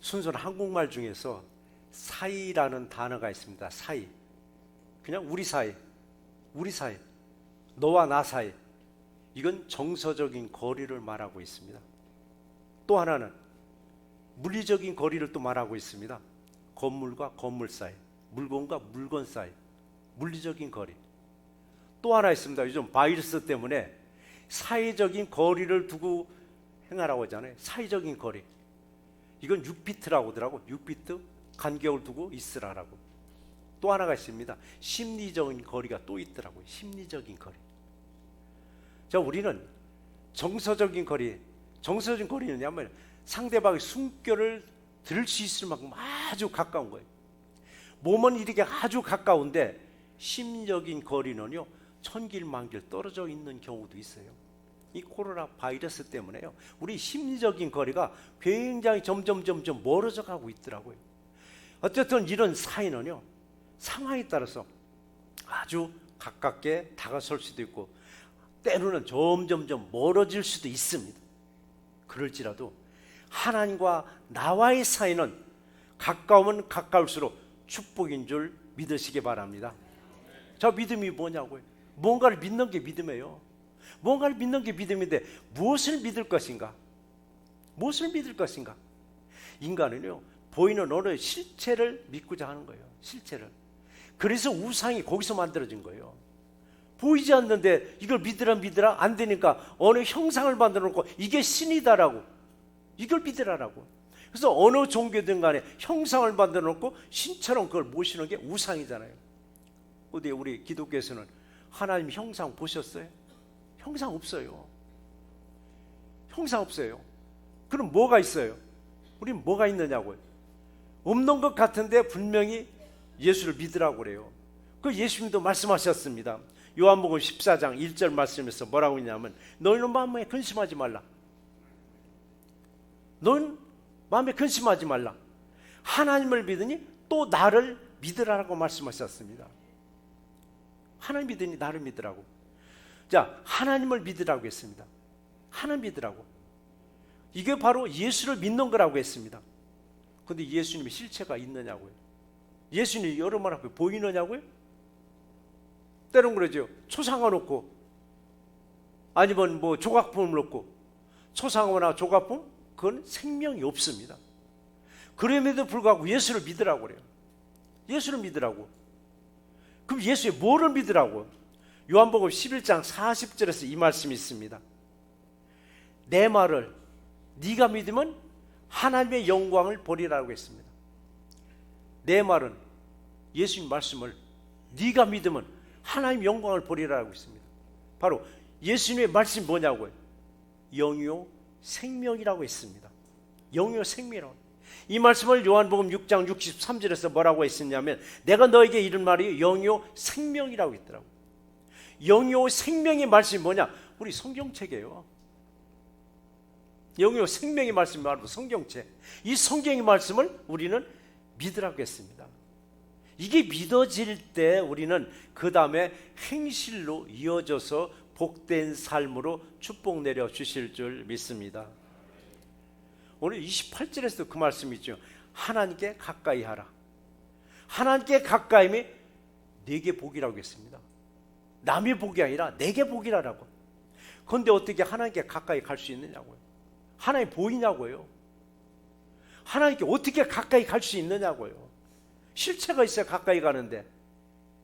순수한 한국말 중에서 사이라는 단어가 있습니다. 사이. 그냥 우리 사이, 우리 사이, 너와 나 사이. 이건 정서적인 거리를 말하고 있습니다. 또 하나는 물리적인 거리를 또 말하고 있습니다. 건물과 건물 사이, 물건과 물건 사이, 물리적인 거리. 또 하나 있습니다. 요즘 바이러스 때문에 사회적인 거리를 두고 행하라고 하잖아요. 사회적인 거리. 이건 6피트라고 하더라고. 6피트 간격을 두고 있으라라고. 또 하나가 있습니다. 심리적인 거리가 또 있더라고요. 심리적인 거리. 자, 우리는 정서적인 거리. 정서적인 거리는 뭐냐면 상대방의 숨결을 들을 수 있을 만큼 아주 가까운 거예요. 몸은 이렇게 아주 가까운데 심리적인 거리는요, 천길만길 떨어져 있는 경우도 있어요. 이 코로나 바이러스 때문에요, 우리 심리적인 거리가 굉장히 점점 멀어져 가고 있더라고요. 어쨌든 이런 사이는요, 상황에 따라서 아주 가깝게 다가설 수도 있고 때로는 점점 멀어질 수도 있습니다. 그럴지라도 하나님과 나와의 사이는 가까우면 가까울수록 축복인 줄 믿으시기 바랍니다. 저 믿음이 뭐냐고요? 뭔가를 믿는 게 믿음이에요. 뭔가를 믿는 게 믿음인데 무엇을 믿을 것인가? 무엇을 믿을 것인가? 인간은요, 보이는 어느 실체를 믿고자 하는 거예요. 실체를. 그래서 우상이 거기서 만들어진 거예요. 보이지 않는데 이걸 믿으라 안 되니까 어느 형상을 만들어 놓고 이게 신이다라고, 이걸 믿으라라고. 그래서 어느 종교든 간에 형상을 만들어 놓고 신처럼 그걸 모시는 게 우상이잖아요. 근데 우리 기독교에서는 하나님 형상 보셨어요? 형상 없어요. 형상 없어요. 그럼 뭐가 있어요? 우리는 뭐가 있느냐고요? 없는 것 같은데 분명히 예수를 믿으라고 그래요. 그 예수님도 말씀하셨습니다. 요한복음 14장 1절 말씀에서 뭐라고 했냐면, 너희는 마음에 근심하지 말라. 너희는 마음에 근심하지 말라. 하나님을 믿으니 또 나를 믿으라고 말씀하셨습니다. 하나님 믿으니 나를 믿으라고. 자, 하나님을 믿으라고 했습니다. 하나님 믿으라고. 이게 바로 예수를 믿는 거라고 했습니다. 그런데 예수님의 실체가 있느냐고요? 예수님이 여러분 앞에 보이느냐고요? 때론 그러죠. 초상화 놓고 아니면 뭐 조각품을 놓고, 초상화나 조각품 그건 생명이 없습니다. 그럼에도 불구하고 예수를 믿으라고 그래요. 예수를 믿으라고. 그럼 예수의 뭐를 믿으라고? 요한복음 11장 40절에서 이 말씀이 있습니다. 내 말을 네가 믿으면 하나님의 영광을 보리라고 했습니다. 내 말은, 예수님 말씀을 네가 믿으면 하나님의 영광을 보리라고 했습니다. 바로 예수님의 말씀이 뭐냐고요? 영이요 생명이라고 했습니다. 영이요 생명이라고. 이 말씀을 요한복음 6장 63절에서 뭐라고 했었냐면, 내가 너에게 이른 말이 영이요 생명이라고 했더라고. 영이요 생명의 말씀이 뭐냐? 우리 성경책이에요. 영이요 생명의 말씀이 바로 성경책. 이 성경의 말씀을 우리는 믿으라고 했습니다. 이게 믿어질 때 우리는 그 다음에 행실로 이어져서 복된 삶으로 축복 내려 주실 줄 믿습니다. 오늘 28절에서도 그 말씀이 있죠. 하나님께 가까이 하라. 하나님께 가까이면 내게 복이라고 했습니다. 남의 복이 아니라 내게 복이라고. 그런데 어떻게 하나님께 가까이 갈 수 있느냐고요? 하나님 보이냐고요? 하나님께 어떻게 가까이 갈 수 있느냐고요? 실체가 있어야 가까이 가는데.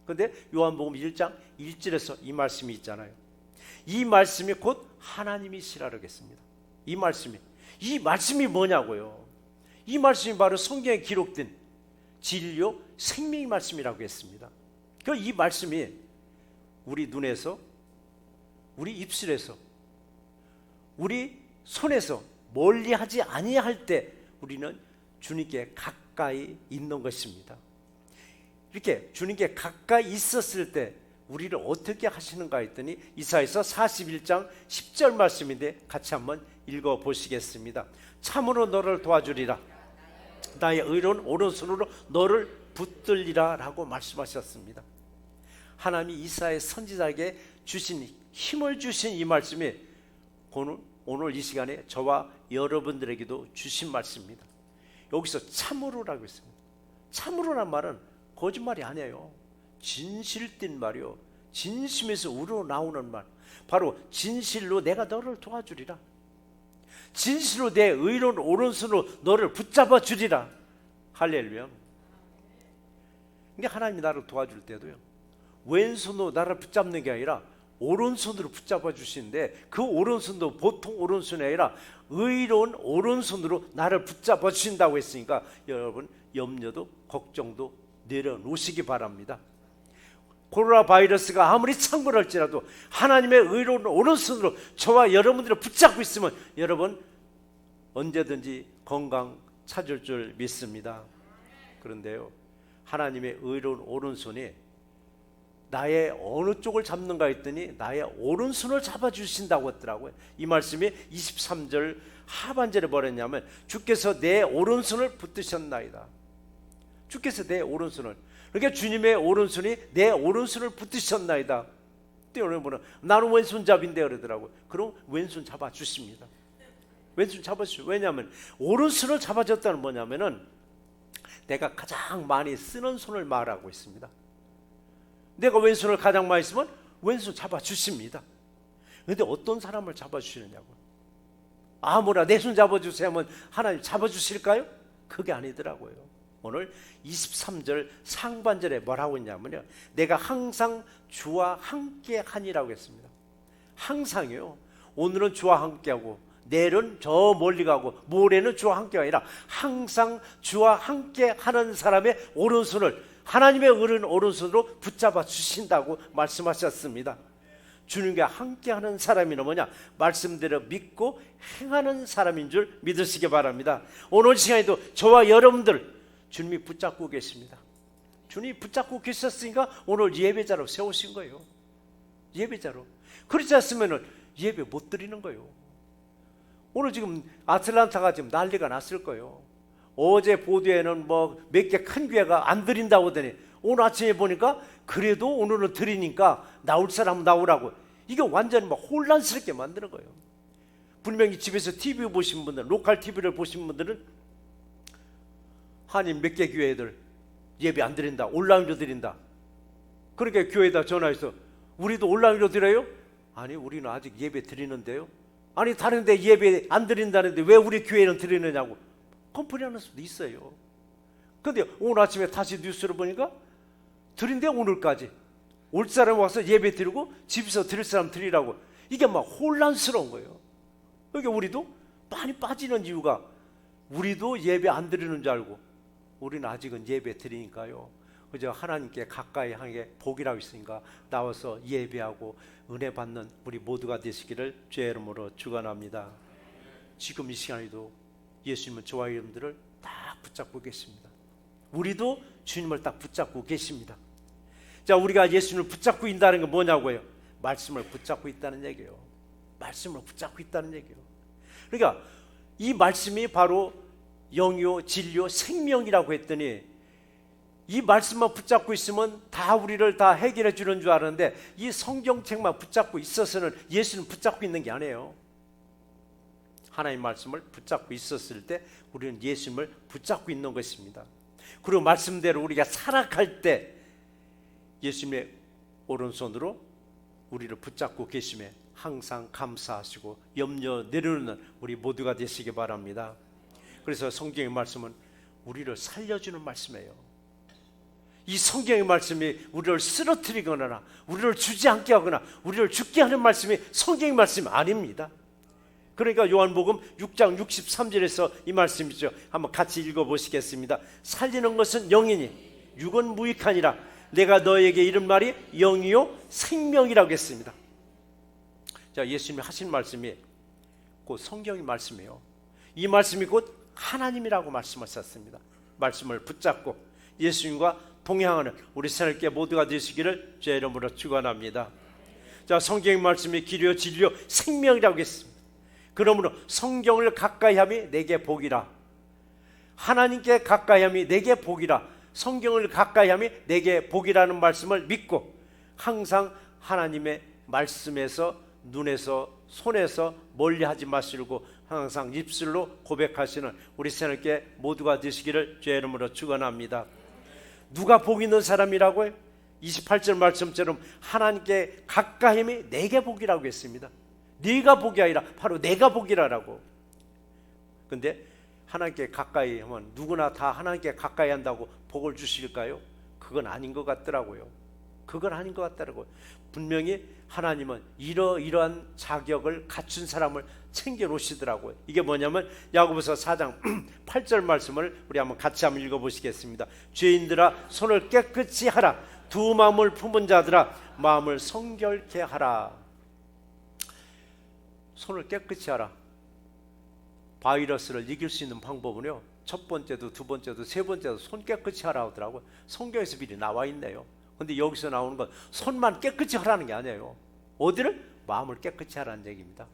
그런데 요한복음 1장 1절에서 이 말씀이 있잖아요. 이 말씀이 곧 하나님이시라고 했습니다. 이 말씀이 뭐냐고요? 이 말씀이 바로 성경에 기록된 진리요 생명의 말씀이라고 했습니다. 그 이 말씀이 우리 눈에서, 우리 입술에서, 우리 손에서 멀리하지 아니할 때 우리는 주님께 가까이 있는 것입니다. 이렇게 주님께 가까이 있었을 때 우리를 어떻게 하시는가 했더니 이사야서 41장 10절 말씀인데 같이 한번 읽어보시겠습니다. 참으로 너를 도와주리라. 나의 의로운 오른손으로 너를 붙들리라 라고 말씀하셨습니다. 하나님이 이사야 선지자에게 주신, 힘을 주신 이 말씀이 오늘 이 시간에 저와 여러분들에게도 주신 말씀입니다. 여기서 참으로라고 했습니다. 참으로란 말은 거짓말이 아니에요. 진실된 말이요. 진심에서 우러나오는 말. 바로 진실로 내가 너를 도와주리라. 진실로 내 의로운 오른손으로 너를 붙잡아 주리라. 할렐루야. 근데 하나님이 나를 도와줄 때도요, 왼손으로 나를 붙잡는 게 아니라 오른손으로 붙잡아 주시는데, 그 오른손도 보통 오른손이 아니라 의로운 오른손으로 나를 붙잡아 주신다고 했으니까 여러분 염려도 걱정도 내려놓으시기 바랍니다. 코로나 바이러스가 아무리 창궐할지라도 하나님의 의로운 오른손으로 저와 여러분들을 붙잡고 있으면 여러분 언제든지 건강 찾을 줄 믿습니다. 그런데요, 하나님의 의로운 오른손이 나의 어느 쪽을 잡는가 했더니 나의 오른손을 잡아주신다고 했더라고요. 이 말씀이 23절 하반절에 뭐랬냐면, 주께서 내 오른손을 붙드셨나이다. 주께서 내 오른손을, 그러니까 주님의 오른손이 내 오른손을 붙드셨나이다. 여러분은 나는 왼손잡인데 그러더라고요. 그럼 왼손 잡아주십니다. 왼손 잡아주시죠. 왜냐하면 오른손을 잡아줬다는 뭐냐면은 내가 가장 많이 쓰는 손을 말하고 있습니다. 내가 왼손을 가장 많이 쓰면 왼손 잡아주십니다. 그런데 어떤 사람을 잡아주시느냐고요. 아무나 내 손 잡아주세요 하면 하나님 잡아주실까요? 그게 아니더라고요. 오늘 23절 상반절에 뭐라고 했냐면요, 내가 항상 주와 함께 하니라고 했습니다. 항상이요. 오늘은 주와 함께하고 내일은 저 멀리 가고 모레는 주와 함께가 아니라 항상 주와 함께 하는 사람의 오른손을 하나님의 의로운 오른손으로 붙잡아 주신다고 말씀하셨습니다. 주님과 함께하는 사람이 뭐냐? 말씀대로 믿고 행하는 사람인 줄 믿으시기 바랍니다. 오늘 시간에도 저와 여러분들 주님이 붙잡고 계십니다. 주님이 붙잡고 계셨으니까 오늘 예배자로 세우신 거예요. 예배자로. 그렇지 않으면 예배 못 드리는 거예요. 오늘 지금 아틀란타가 지금 난리가 났을 거예요. 어제 보도에는 뭐 몇 개 큰 교회가 안 드린다고 하더니 오늘 아침에 보니까 그래도 오늘은 드리니까 나올 사람 나오라고. 이게 완전히 막 혼란스럽게 만드는 거예요. 분명히 집에서 TV 보신 분들, 로컬 TV를 보신 분들은 한인 몇 개 교회들 예배 안 드린다, 온라인으로 드린다. 그러니까 교회에다 전화해서 우리도 온라인으로 드려요? 아니, 우리는 아직 예배 드리는데요. 아니, 다른 데 예배 안 드린다는데 왜 우리 교회는 드리느냐고 컴플레인할 수도 있어요. 그런데 오늘 아침에 다시 뉴스를 보니까 드린데 오늘까지 올 사람 와서 예배 드리고 집에서 드릴 사람 드리라고. 이게 막 혼란스러운 거예요. 그러니까 우리도 많이 빠지는 이유가 우리도 예배 안 드리는 줄 알고 우리는 아직은 예배 드리니까요. 그저 하나님께 가까이 하게 복이라고 있으니까 나와서 예배하고 은혜 받는 우리 모두가 되시기를 주의 이름으로 축원합니다. 지금 이 시간에도 예수님은 저와 여러분들을 딱 붙잡고 계십니다. 우리도 주님을 딱 붙잡고 계십니다. 자, 우리가 예수님을 붙잡고 있다는 건 뭐냐고요? 말씀을 붙잡고 있다는 얘기예요. 말씀을 붙잡고 있다는 얘기예요. 그러니까 이 말씀이 바로 영이요 진리요 생명이라고 했더니 이 말씀만 붙잡고 있으면 다 우리를 다 해결해 주는 줄 아는데 이 성경책만 붙잡고 있어서는 예수는 붙잡고 있는 게 아니에요. 하나님 말씀을 붙잡고 있었을 때 우리는 예수님을 붙잡고 있는 것입니다. 그리고 말씀대로 우리가 살아갈 때 예수님의 오른손으로 우리를 붙잡고 계심에 항상 감사하시고 염려 내려놓는 우리 모두가 되시기 바랍니다. 그래서 성경의 말씀은 우리를 살려주는 말씀이에요. 이 성경의 말씀이 우리를 쓰러뜨리거나 우리를 주지 않게 하거나 우리를 죽게 하는 말씀이 성경의 말씀이 아닙니다. 그러니까 요한복음 6장 63절에서 이 말씀이죠. 한번 같이 읽어보시겠습니다. 살리는 것은 영이니 육은 무익하니라. 내가 너에게 이른 말이 영이요 생명이라고 했습니다. 자, 예수님이 하신 말씀이 곧 성경의 말씀이에요. 이 말씀이 곧 하나님이라고 말씀하셨습니다. 말씀을 붙잡고 예수님과 동행하는 우리 새롭게 모두가 되시기를 주의 이름으로 축원합니다. 자, 성경의 말씀이 길이요 진리요 생명이라고 했습니다. 그러므로 성경을 가까이함이 내게 복이라. 하나님께 가까이함이 내게 복이라. 성경을 가까이함이 내게 복이라는 말씀을 믿고 항상 하나님의 말씀에서 눈에서 손에서 멀리하지 마시고 항상 입술로 고백하시는 우리 새롭게 모두가 되시기를 주의 이름으로 축원합니다. 누가 복 있는 사람이라고요? 28절 말씀처럼 하나님께 가까이함이 내게 복이라고 했습니다. 네가 복이 아니라 바로 내가 복이라고. 근데 하나님께 가까이 하면 누구나 다 하나님께 가까이 한다고 복을 주실까요? 그건 아닌 것 같더라고요. 그건 아닌 것 같더라고요. 분명히 하나님은 이러이러한 자격을 갖춘 사람을 챙겨 놓으시더라고요. 이게 뭐냐면 야고보서 4장 8절 말씀을 우리 한번 같이 한번 읽어보시겠습니다. 죄인들아 손을 깨끗이 하라. 두 마음을 품은 자들아 마음을 성결케 하라. 손을 깨끗이 하라. 바이러스를 이길 수 있는 방법은요, 첫 번째도 두 번째도 세 번째도 손 깨끗이 하라 하더라고요. 성경에서 미리 나와 있네요. 근데 여기서 나오는 건 손만 깨끗이 하라는 게 아니에요. 어디를? 마음을 깨끗이 하라는 얘기입니다.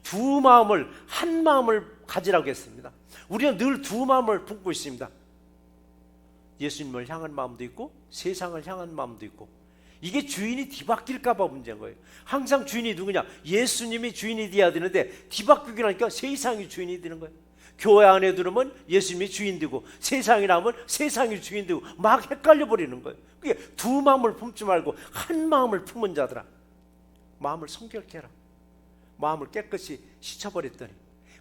두 마음을, 한 마음을 가지라고 했습니다. 우리는 늘 두 마음을 품고 있습니다. 예수님을 향한 마음도 있고 세상을 향한 마음도 있고. 이게 주인이 뒤바뀔까 봐 문제인 거예요. 항상 주인이 누구냐? 예수님이 주인이 돼야 되는데 뒤바뀌고 나니까 세상이 주인이 되는 거예요. 교회 안에 들으면 예수님이 주인 되고 세상이 나오면 세상이 주인 되고 막 헷갈려 버리는 거예요. 그게 두 마음을 품지 말고 한 마음을 품은 자들아 마음을 성결케 해라. 마음을 깨끗이 씻어버렸더니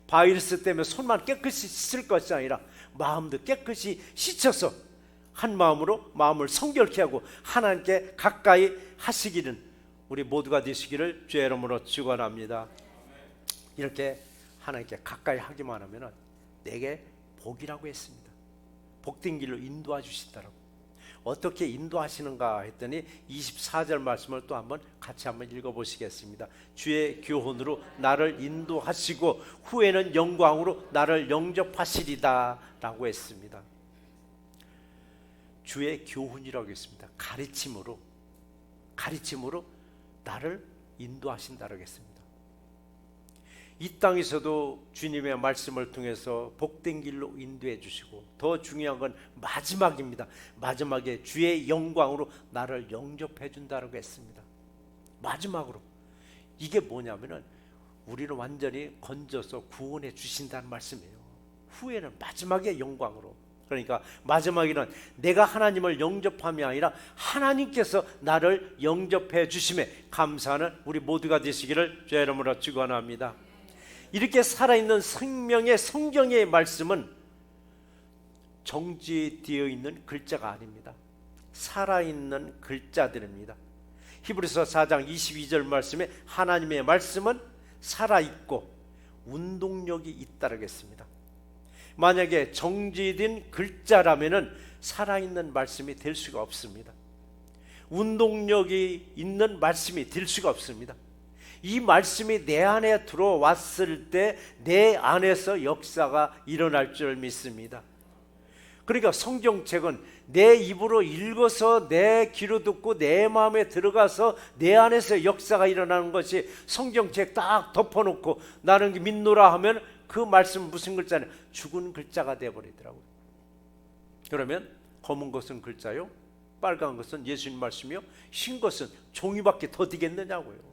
바이러스 때문에 손만 깨끗이 씻을 것이 아니라 마음도 깨끗이 씻어서 한 마음으로 마음을 성결케 하고 하나님께 가까이 하시기는 우리 모두가 되시기를 주의 이름으로 축원합니다. 이렇게 하나님께 가까이 하기만 하면 내게 복이라고 했습니다. 복된 길로 인도해 주신다라고. 어떻게 인도하시는가 했더니 24절 말씀을 또 한번 같이 한번 읽어보시겠습니다. 주의 교훈으로 나를 인도하시고 후에는 영광으로 나를 영접하시리다 라고 했습니다. 주의 교훈이라고 했습니다. 가르침으로 나를 인도하신다라고 했습니다. 이 땅에서도 주님의 말씀을 통해서 복된 길로 인도해 주시고 더 중요한 건 마지막입니다. 마지막에 주의 영광으로 나를 영접해 준다라고 했습니다. 마지막으로. 이게 뭐냐면은 우리를 완전히 건져서 구원해 주신다는 말씀이에요. 후에는 마지막에 영광으로. 그러니까 마지막에는 내가 하나님을 영접함이 아니라 하나님께서 나를 영접해 주심에 감사하는 우리 모두가 되시기를 주의 이름으로 축원합니다. 이렇게 살아있는 생명의 성경의 말씀은 정지되어 있는 글자가 아닙니다. 살아있는 글자들입니다. 히브리서 4장 22절 말씀에 하나님의 말씀은 살아있고 운동력이 있다라고 했습니다. 만약에 정지된 글자라면 살아있는 말씀이 될 수가 없습니다. 운동력이 있는 말씀이 될 수가 없습니다. 이 말씀이 내 안에 들어왔을 때 내 안에서 역사가 일어날 줄 믿습니다. 그러니까 성경책은 내 입으로 읽어서 내 귀로 듣고 내 마음에 들어가서 내 안에서 역사가 일어나는 것이 성경책 딱 덮어놓고 나는 믿노라 하면 그 말씀 무슨 글자냐? 죽은 글자가 되어버리더라고요. 그러면 검은 것은 글자요, 빨간 것은 예수님 말씀이요, 흰 것은 종이밖에 더 되겠느냐고요.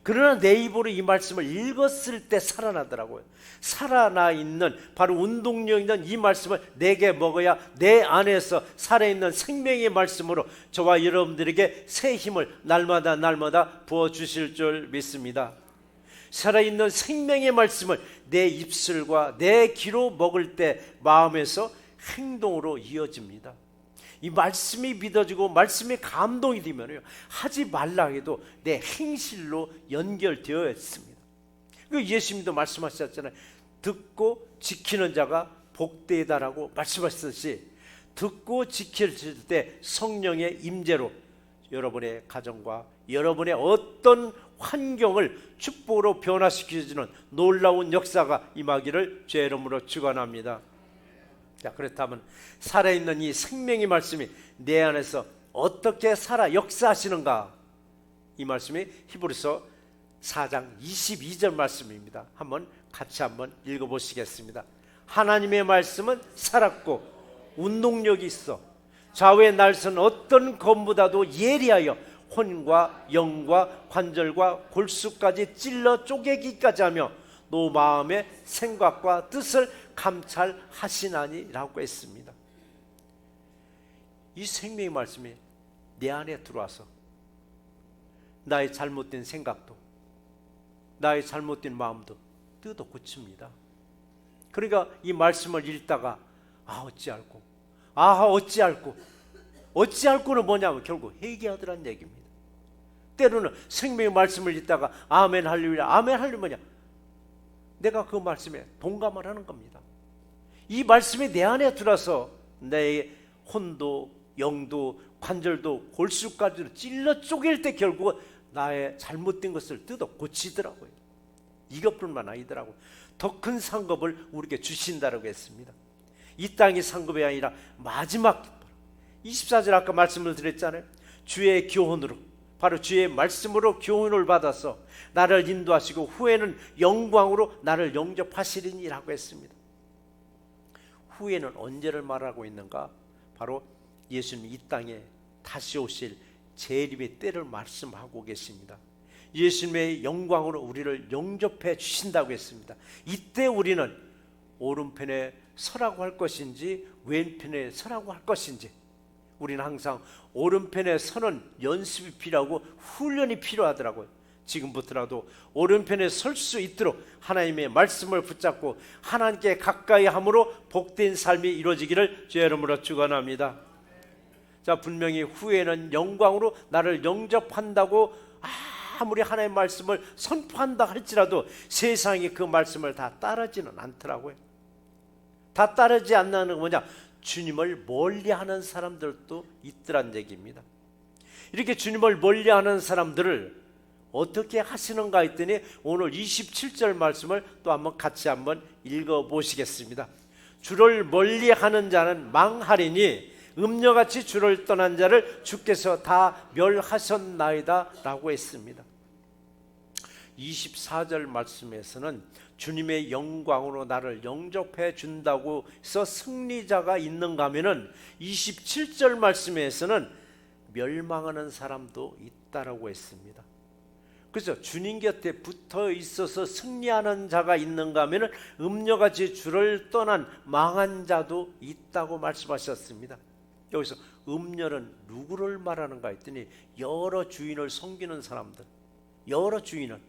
그러나 내 입으로 이 말씀을 읽었을 때 살아나더라고요. 살아나 있는 바로 운동력 있는 이 말씀을 내게 먹어야 내 안에서 살아있는 생명의 말씀으로 저와 여러분들에게 새 힘을 날마다 부어주실 줄 믿습니다. 살아있는 생명의 말씀을 내 입술과 내 귀로 먹을 때 마음에서 행동으로 이어집니다. 이 말씀이 믿어지고 말씀이 감동이 되면요, 하지 말라 해도 내 행실로 연결되어 있습니다. 예수님도 말씀하셨잖아요. 듣고 지키는 자가 복되다라고 말씀하셨듯이 듣고 지킬 때 성령의 임재로 여러분의 가정과 여러분의 어떤 환경을 축복으로 변화시켜주는 놀라운 역사가 임하기를 주의 이름으로 축원합니다. 자, 그렇다면 살아있는 이 생명의 말씀이 내 안에서 어떻게 살아 역사하시는가? 이 말씀이 히브리서 4장 22절 말씀입니다. 같이 한번 읽어보시겠습니다. 하나님의 말씀은 살았고 운동력이 있어 좌우의 날선 어떤 검보다도 예리하여 혼과 영과 관절과 골수까지 찔러 쪼개기까지 하며 너 마음의 생각과 뜻을 감찰하시나니라고 했습니다. 이 생명의 말씀이 내 안에 들어와서 나의 잘못된 생각도 나의 잘못된 마음도 뜯어 고칩니다. 그러니까 이 말씀을 읽다가 어찌할꼬는 뭐냐면 결국 회개하더란 얘기입니다. 때로는 생명의 말씀을 읽다가 아멘 할렐루야 아멘 할렐루야 뭐냐, 내가 그 말씀에 동감을 하는 겁니다. 이 말씀이 내 안에 들어서 내 혼도 영도 관절도 골수까지도 찔러 쪼갤 때 결국 나의 잘못된 것을 뜯어 고치더라고요. 이것뿐만 아니더라고요. 더 큰 상급을 우리에게 주신다라고 했습니다. 이 땅의 상급이 아니라 마지막 24절 아까 말씀을 드렸잖아요. 주의 교훈으로, 바로 주의 말씀으로 교훈을 받아서 나를 인도하시고 후에는 영광으로 나를 영접하시리니라고 했습니다. 후에는 언제를 말하고 있는가? 바로 예수님이 이 땅에 다시 오실 재림의 때를 말씀하고 계십니다. 예수님의 영광으로 우리를 영접해 주신다고 했습니다. 이때 우리는 오른편에 서라고 할 것인지 왼편에 서라고 할 것인지, 우리는 항상 오른편에 서는 연습이 필요하고 훈련이 필요하더라고요. 지금부터라도 오른편에 설 수 있도록 하나님의 말씀을 붙잡고 하나님께 가까이 함으로 복된 삶이 이루어지기를 주의 이름으로 축원합니다. 자, 분명히 후에는 영광으로 나를 영접한다고 아무리 하나님의 말씀을 선포한다 할지라도 세상이 그 말씀을 다 따르지는 않더라고요. 다 따르지 않는 건 뭐냐? 주님을 멀리하는 사람들도 있더란 얘기입니다. 이렇게 주님을 멀리하는 사람들을 어떻게 하시는가 했더니 오늘 27절 말씀을 또 한번 같이 한번 읽어보시겠습니다. 주를 멀리하는 자는 망하리니 음녀같이 주를 떠난 자를 주께서 다 멸하셨나이다 라고 했습니다. 24절 말씀에서는 주님의 영광으로 나를 영접해 준다고 해서 승리자가 있는가 하면은 27절 말씀에서는 멸망하는 사람도 있다라고 했습니다. 그래서 주님 곁에 붙어 있어서 승리하는 자가 있는가 하면은 음녀같이 주를 떠난 망한 자도 있다고 말씀하셨습니다. 여기서 음녀는 누구를 말하는가 했더니 여러 주인을 섬기는 사람들, 여러 주인은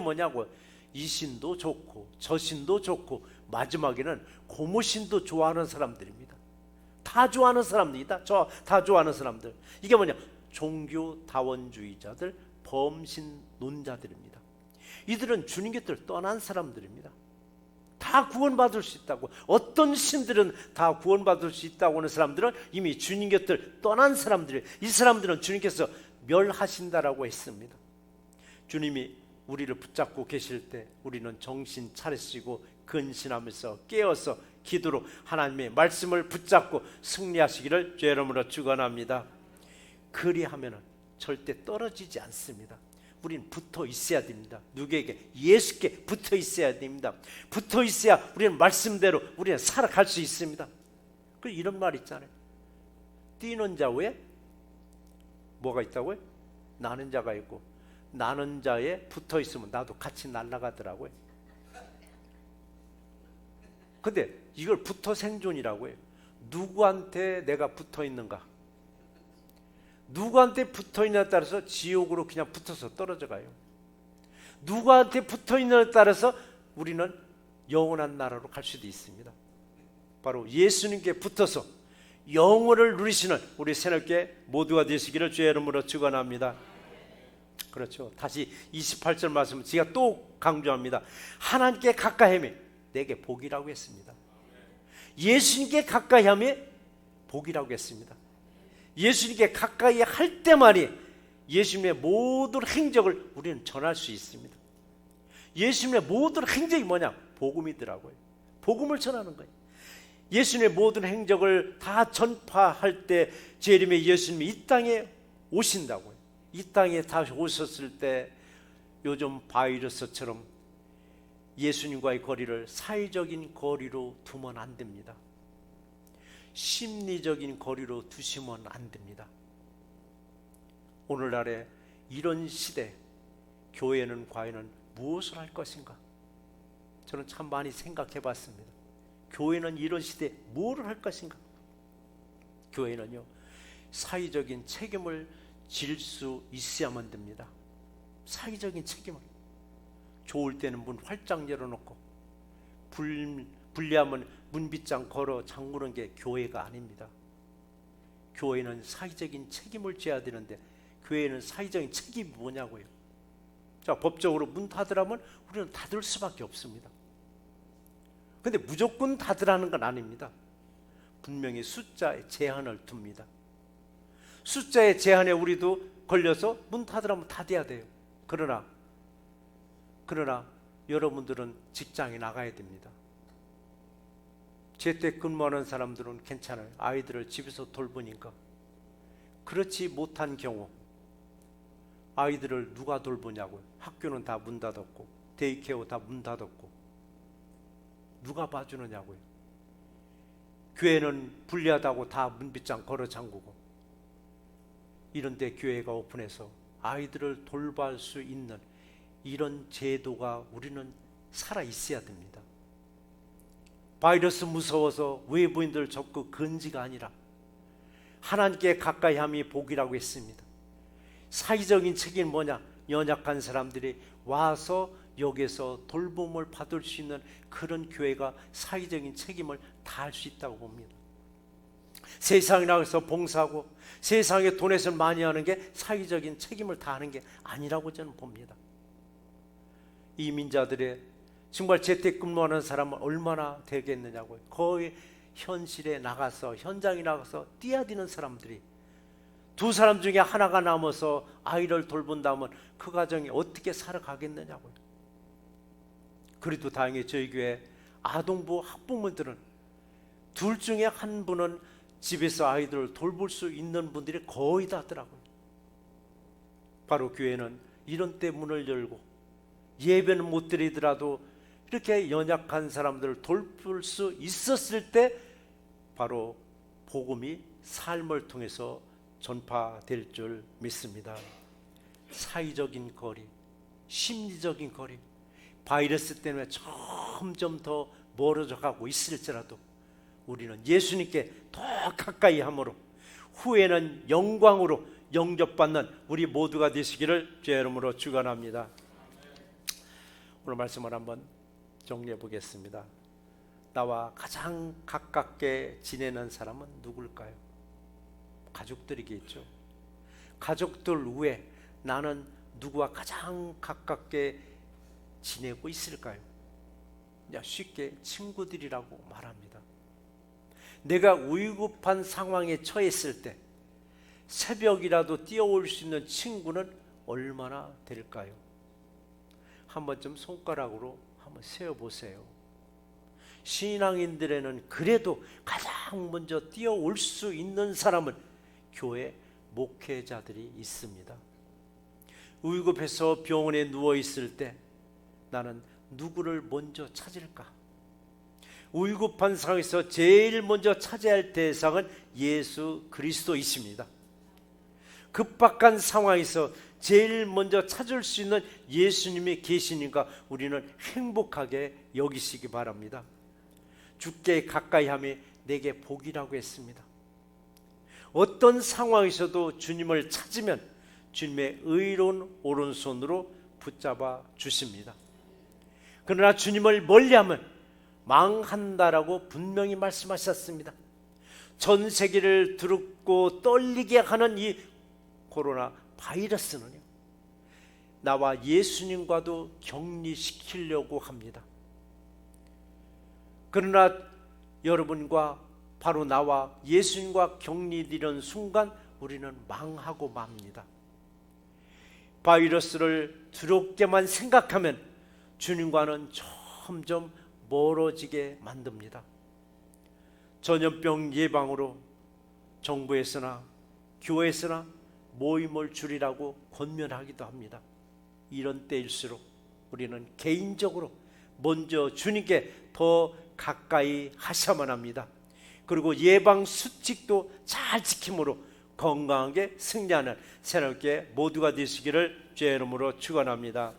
뭐냐고, 이 신도 좋고 저 신도 좋고 마지막에는 고무신도 좋아하는 사람들입니다. 다 좋아하는 사람들이다. 다 좋아하는 사람들. 이게 뭐냐? 종교다원주의자들, 범신론자들입니다. 이들은 주님 곁을 떠난 사람들입니다. 다 구원받을 수 있다고, 어떤 신들은 다 구원받을 수 있다고 하는 사람들은 이미 주님 곁을 떠난 사람들이에요. 이 사람들은 주님께서 멸하신다라고 했습니다. 주님이 우리를 붙잡고 계실 때 우리는 정신 차리시고 근신하면서 깨어서 기도로 하나님의 말씀을 붙잡고 승리하시기를 주의 이름으로 축원합니다. 그리하면 절대 떨어지지 않습니다. 우리는 붙어 있어야 됩니다. 누구에게? 예수께 붙어 있어야 됩니다. 붙어 있어야 우리는 말씀대로 우리는 살아갈 수 있습니다. 그 이런 말 있잖아요. 뛰는 자 외에 뭐가 있다고요? 나는 자가 있고, 나는 자에 붙어 있으면 나도 같이 날아가더라고요. 근데 이걸 붙어 생존이라고 해요. 누구한테 내가 붙어 있는가? 누구한테 붙어 있느냐에 따라서 지옥으로 그냥 붙어서 떨어져 가요. 누구한테 붙어 있느냐에 따라서 우리는 영원한 나라로 갈 수도 있습니다. 바로 예수님께 붙어서 영원을 누리시는 우리 새롭게 모두가 되시기를 주의 이름으로 축원합니다. 그렇죠. 다시 28절 말씀은 제가 또 강조합니다. 하나님께 가까이 하면 내게 복이라고 했습니다. 예수님께 가까이 하면 복이라고 했습니다. 예수님께 가까이 할 때만이 예수님의 모든 행적을 우리는 전할 수 있습니다. 예수님의 모든 행적이 뭐냐? 복음이더라고요. 복음을 전하는 거예요. 예수님의 모든 행적을 다 전파할 때 재림의 예수님이 이 땅에 오신다고요. 이 땅에 다시 오셨을 때 요즘 바이러스처럼 예수님과의 거리를 사회적인 거리로 두면 안 됩니다. 심리적인 거리로 두시면 안 됩니다. 오늘날에 이런 시대, 교회는 과연 무엇을 할 것인가? 저는 참 많이 생각해 봤습니다. 교회는 이런 시대에 무엇을 할 것인가? 교회는요, 사회적인 책임을 질 수 있어야만 됩니다. 사회적인 책임을. 좋을 때는 문 활짝 열어놓고 불리하면 문빗장 걸어 잠그는 게 교회가 아닙니다. 교회는 사회적인 책임을 져야 되는데 교회는 사회적인 책임이 뭐냐고요. 자, 법적으로 문 닫으라면 우리는 닫을 수밖에 없습니다. 근데 무조건 닫으라는 건 아닙니다. 분명히 숫자에 제한을 둡니다. 숫자의 제한에 우리도 걸려서 문 닫으라면 닫아야 돼요. 그러나 여러분들은 직장에 나가야 됩니다. 재택근무하는 사람들은 괜찮아요. 아이들을 집에서 돌보니까. 그렇지 못한 경우 아이들을 누가 돌보냐고요. 학교는 다 문 닫았고 데이케어 다 문 닫았고 누가 봐주느냐고요. 교회는 불리하다고 다 문빗장 걸어 잠그고, 이런데 교회가 오픈해서 아이들을 돌볼 수 있는 이런 제도가 우리는 살아 있어야 됩니다. 바이러스 무서워서 외부인들 적극 금지가 아니라 하나님께 가까이 함이 복이라고 했습니다. 사회적인 책임은 뭐냐? 연약한 사람들이 와서 여기서 돌봄을 받을 수 있는 그런 교회가 사회적인 책임을 다할 수 있다고 봅니다. 세상에 나가서 봉사하고 세상에 돈에서 많이 하는 게 사회적인 책임을 다하는 게 아니라고 저는 봅니다. 이민자들의 정말 재택근무하는 사람은 얼마나 되겠느냐고요. 거의 현실에 나가서 현장에 나가서 뛰어드는 사람들이 두 사람 중에 하나가 남아서 아이를 돌본다면 그 가정이 어떻게 살아가겠느냐고요. 그래도 다행히 저희 교회 아동부 학부모들은 둘 중에 한 분은 집에서 아이들을 돌볼 수 있는 분들이 거의 다더라고요. 바로 교회는 이런 때 문을 열고 예배는 못 드리더라도 이렇게 연약한 사람들을 돌볼 수 있었을 때 바로 복음이 삶을 통해서 전파될 줄 믿습니다. 사회적인 거리, 심리적인 거리, 바이러스 때문에 점점 더 멀어져 가고 있을지라도 우리는 예수님께 더 가까이 함으로 후에는 영광으로 영접받는 우리 모두가 되시기를 주의 이름으로 축원합니다. 오늘 말씀을 한번 정리해 보겠습니다. 나와 가장 가깝게 지내는 사람은 누굴까요? 가족들이겠죠. 가족들 외에 나는 누구와 가장 가깝게 지내고 있을까요? 쉽게 친구들이라고 말합니다. 내가 위급한 상황에 처했을 때 새벽이라도 뛰어올 수 있는 친구는 얼마나 될까요? 한번 좀 손가락으로 한번 세어보세요. 신앙인들에는 그래도 가장 먼저 뛰어올 수 있는 사람은 교회 목회자들이 있습니다. 위급해서 병원에 누워있을 때 나는 누구를 먼저 찾을까? 위급한 상황에서 제일 먼저 찾아야 할 대상은 예수 그리스도이십니다. 급박한 상황에서 제일 먼저 찾을 수 있는 예수님이 계시니까 우리는 행복하게 여기시기 바랍니다. 주께 가까이 함이 내게 복이라고 했습니다. 어떤 상황에서도 주님을 찾으면 주님의 의로운 오른손으로 붙잡아 주십니다. 그러나 주님을 멀리하면 망한다라고 분명히 말씀하셨습니다. 전 세계를 두렵고 떨리게 하는 이 코로나 바이러스는요, 나와 예수님과도 격리시키려고 합니다. 그러나 여러분과 바로 나와 예수님과 격리되는 순간 우리는 망하고 맙니다. 바이러스를 두렵게만 생각하면 주님과는 점점 멀어지게 만듭니다. 전염병 예방으로 정부에서나 교회에서나 모임을 줄이라고 권면하기도 합니다. 이런 때일수록 우리는 개인적으로 먼저 주님께 더 가까이 하셔야만 합니다. 그리고 예방 수칙도 잘 지킴으로 건강하게 승리하는 새롭게 모두가 되시기를 주의 이름으로 축원합니다.